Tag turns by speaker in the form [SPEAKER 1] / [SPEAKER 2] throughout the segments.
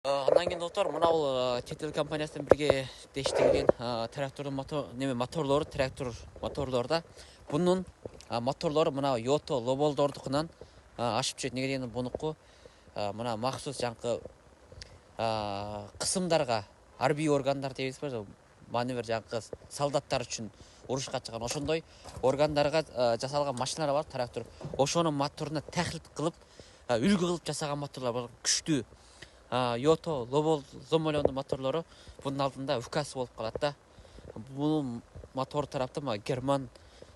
[SPEAKER 1] Андан кийин достор, мына чет эл компаниясынан бирге иштелген трактордун моторлору, трактор моторлорда бунун моторлору мына Yota Lobel'дордукунан ашып түшөт. Неге дегенде бунуку мына махсус жаңкы кысымдарга, арбий органдар дейбизби, маневр жаңкы солдаттар үчүн урушка чыккан ошондой органдарга жасалган машиналар бар, трактор. Ошонун моторуна таклит кылып, үлгү кылып жасаган моторлор бар, күчтүү. Yota Lobel зомолондун моторлору бунун алдында указ болуп калат да. Бул мотор тараптан Герман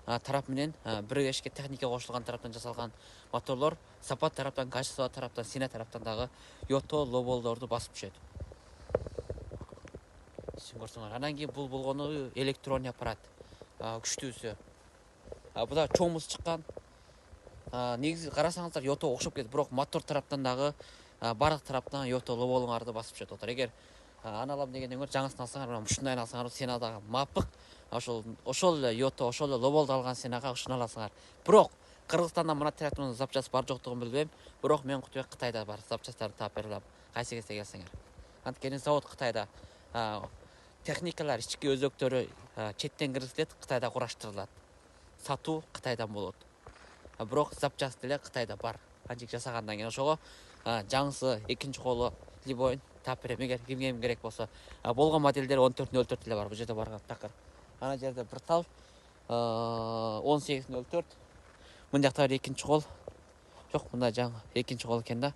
[SPEAKER 1] тарап менен биргешке техника кошулган тараптан жасалган моторлор, Сапат тараптан, Качество тараптан, Сина тараптан дагы Yota Lobel'дорду басып түшөт. Көрсөңөр. Анан кийин бул болгону электронный аппарат, күчтүүсү. Буда чоңмуз чыккан. Негизи карасаңыздар Yota окшоп кетет, бирок мотор тараптан дагы бардык тараптан Yota Lobel'ыңарды басып түшөт. Отур. Эгер аны алам дегенден көрө жаңысын алсаңар, мына ушундай алсаңар, Сенадагы мапык. Ошол Yota, ошол Lobel'ды алган Сенага ушуну аласыңар. Бирок Кыргызстанда мына трактордун запчасы бар жоктугун билбейм. Бирок мен Кутбек Кытайда бар запчастарды таап бере алам. Кайсы кезде келсеңер. Анткени завод Кытайда. Техникалар, ички өзөктөрү четтен киргизилет, Кытайда кураштырылат. Сатуу Кытайдан болот. Бирок запчасы деле Кытайда бар. Канча жасагандан кийин ошого жаңысы экинчи колу любой таап берем. Эгер кимге керек болсо. Болгон модельдер 1404 эле бар. Бул жерде барган такыр. Ана жерде бир тал 1804. Мын жакта экинчи кол. Жок, мында жаңы экинчи кол экен да.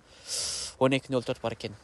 [SPEAKER 1] 1204 бар экен.